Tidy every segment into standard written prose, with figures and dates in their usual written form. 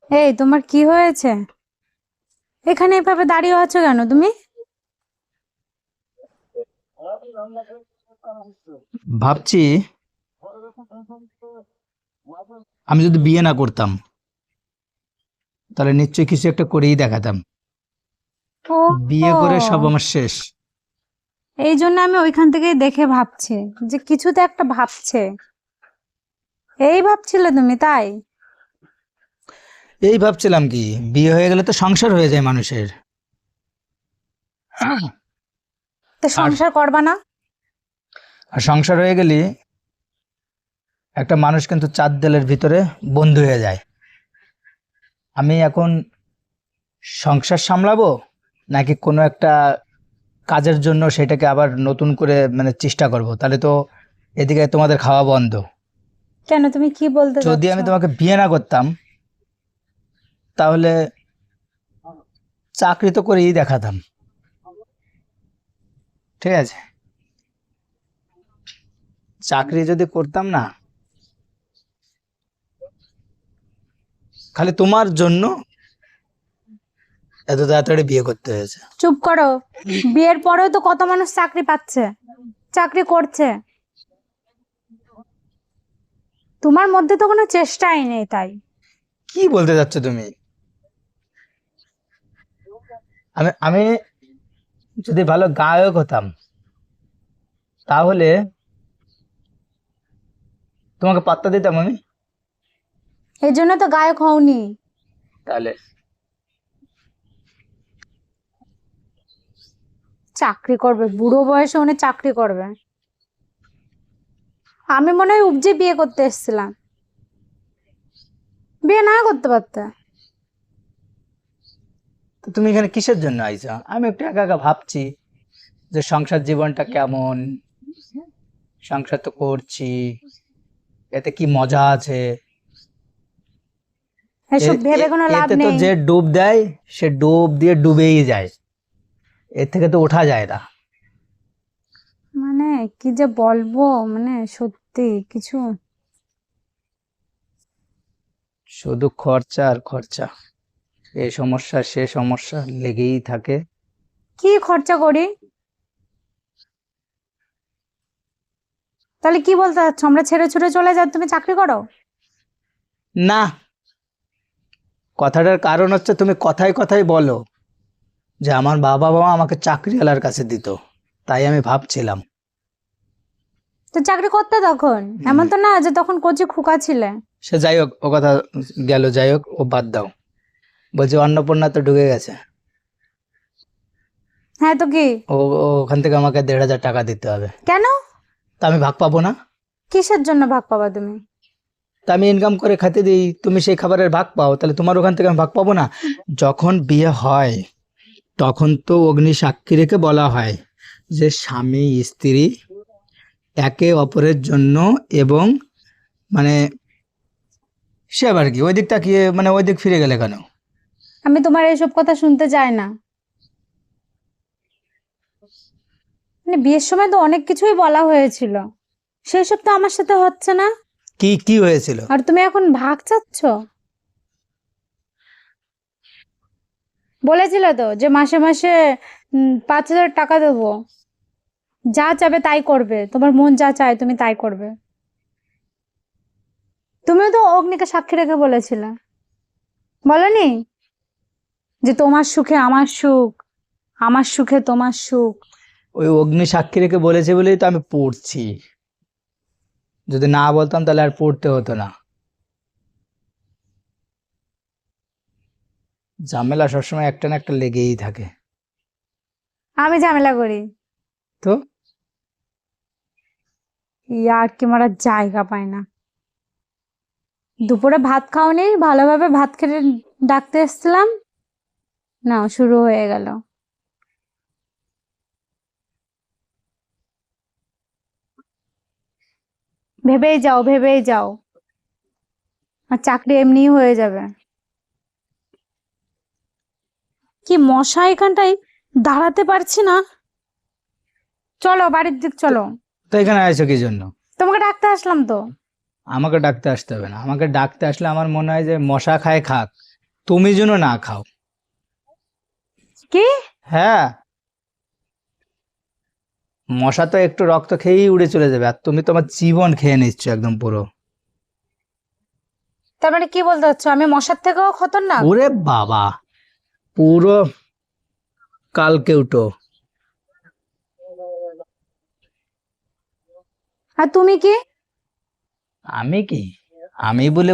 এই তোমার কি হয়েছে? এখানে এভাবে দাঁড়িয়ে আছো কেন তুমি? ভাবছি আমি যদি বিয়ে না করতাম তাহলে নিশ্চয়ই কিছু একটা করেই দেখাতাম। ও, বিয়ে করে সব আমার শেষ। এই জন্য আমি ওইখান থেকেই দেখে ভাবছি যে কিছুতে একটা ভাবছে। এই ভাবছিলে তুমি, তাই? এই ভাবছিলাম কি, বিয়ে হয়ে গেলে তো সংসার হয়ে যায় মানুষের। তো আর সংসার করবা না? আর সংসার হয়ে গেলে একটা মানুষ কিন্তু চার দেয়ালের ভিতরে বন্ধু হয়ে যায়। আমি এখন সংসার সামলাবো নাকি কোনো একটা কাজের জন্য সেটাকে আবার নতুন করে মানে চেষ্টা করব, তাহলে তো এদিকে তোমাদের খাওয়া বন্ধ। কেন, তুমি কি বলতে যদি চাচ্ছ? আমি তোমাকে বিয়ে না করতাম তাহলে চাকরি তো করেই দেখাতাম, ঠিক আছে? চাকরি যদি করতাম না, খালি তোমার জন্য এত তাড়াতাড়ি বিয়ে করতে হয়েছে। চুপ করো। বিয়ের পরেও তো কত মানুষ চাকরি পাচ্ছে, চাকরি করছে। তোমার মধ্যে তো কোনো চেষ্টাই নেই, তাই। কি বলতে চাচ্ছ তুমি? আমি আমি যদি ভালো গায়ক হতাম তাহলে তোমাকে পাত্তা দিতাম আমি। এই জন্য তো গায়ক হওনি। তাহলে চাকরি করবে, বুড়ো বয়সে উনি চাকরি করবে? আমি মনে হয় উপজে বিয়ে করতে এসেছিলাম। বিয়ে না করতে পারতে। তো তুমি এখানে কিসের জন্য আইছো? আমি একটু একা একা ভাবছি যে সংসার জীবনটা কেমন। সংসার তো করছি, এতে কি মজা আছে। এসব ভেবে কোনো লাভ এতে তো নেই। যে ডুব দেয় সে ডুব দিয়ে ডুবেই যায়, এর থেকে তো ওঠা যায় না। মানে কি যে বলবো, মানে সত্যি কিছু। শুধু খরচা আর খরচা, এই সমস্যা সে সমস্যা লেগেই থাকে। কি খরচা করি? তাহলে কি বলতে চাচ্ছ, আমরা ছেড়ে ছুড়ে চলে যাই, তুমি চাকরি করো? না, কথাটার কারণ হচ্ছে তুমি কথায় কথায় বলো যে আমার বাবা মা আমাকে চাকরিওয়ালার কাছে দিত, তাই আমি ভাবছিলাম। তো চাকরি করতে তখন, হুম, এমন তো না যে তখন কচি খোকা ছিলে। সে যাই হোক, ও কথা গেল, যাই হোক, ও বাদ দাও। বলছি অন্নপূর্ণা তো ঢুকে গেছে। হ্যাঁ, তো কি? ওখান থেকে আমাকে 1,500 টাকা দিতে হবে। কেন? তা আমি ভাগ পাবো না? কিসের জন্য ভাগ পাবা তুমি? তা আমি ইনকাম করে খেতে দিই, তুমি সেই খাবারের ভাগ পাও, তাহলে তোমার ওখান থেকে আমি ভাগ পাবো না? যখন বিয়ে হয় তখন তো অগ্নি সাক্ষী রেখে বলা হয় যে স্বামী স্ত্রী একে অপরের জন্য, এবং মানে সে আবার কি ওই দিক তাকিয়ে মানে ওই দিক ফিরে গেলে কেন? আমি তোমার এইসব কথা শুনতে চাই না। মানে বিয়ের সময় তো অনেক কিছুই বলা হয়েছিল, সেই সব তো আমার সাথে হচ্ছে না। কি কি হয়েছিল? আর তুমি এখন ভাগ চাচ্ছ? বলেছিল তো যে মাসে মাসে 5,000 টাকা দেবো, যা চাবে তাই করবে, তোমার মন যা চায় তুমি তাই করবে। তুমিও তো অগ্নিকে সাক্ষী রেখে বলেছিলে, বলনি? যে তোমার সুখে আমার সুখ, আমার সুখে তোমার সুখ। ওই অগ্নি সাক্ষী রেখে বলেছে বলেই তো আমি পড়ছি। যদি না বলতাম তাহলে আর পড়তে হতো না। ঝামেলা সবসময় একটা না একটা লেগেই থাকে। আমি ঝামেলা করি? তো ইয়ার কি মারার জায়গা পায় না। দুপুরে ভাত খাওনি, ভালোভাবে ভাত খেতে ডাকতে এসেছিলাম, না শুরু হয়ে গেল। ভেবেই যাও, ভেবেই যাও, আর চাকরি এমনিই হয়ে যাবে। কি মশা এখানটায়, দাঁড়াতে পারছি না। চলো বাড়ির দিক তো চলো। তো এখানে আছো কি জন্য? তোমাকে ডাকতে আসলাম তো। আমাকে ডাকতে আসতে হবে না। আমাকে ডাকতে আসলে আমার মনে হয় যে মশা খায় খাক, তুমি যেন না খাও। কি? হ্যাঁ, মশা তো একটু রক্ত খেয়েই উড়ে চলে যাবে, আর তুমি তোমার জীবন খেয়ে নিচ্ছ একদম পুরো। তার মানে কি বলতে চাচ্ছ, আমি মশার থেকেও খতরনাক? ওরে বাবা, পুরো কালকে উঠো। আর তুমি কি? আমি কি? আমি বলে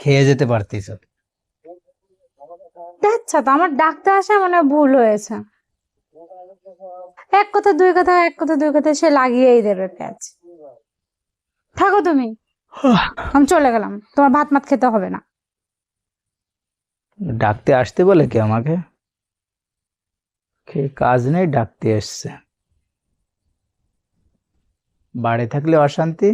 খেয়ে যেতে পারতিস। আচ্ছা, তো আমার ডাকতে আসা মানে ভুল হয়েছে। এক কথা দুই কথা, এক কথা দুই কথা, সে লাগিয়েই দেবে প্যাচ। থাকো তুমি, আমি চলে গেলাম, তোমার ভাত মাত খেতে হবে না। ডাকতে আসতে বলে কি আমাকে? খেয়ে কাজ নেই, ডাকতে এসছে। বাড়ি থাকলে অশান্তি,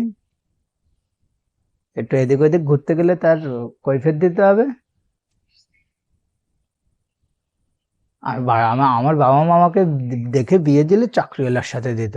একটু এদিক ওদিক ঘুরতে গেলে তার কৈফিয়ত দিতে হবে। আর আমার বাবা মা আমাকে দেখে বিয়ে দিলে চাকরিওয়ালার সাথে দিত।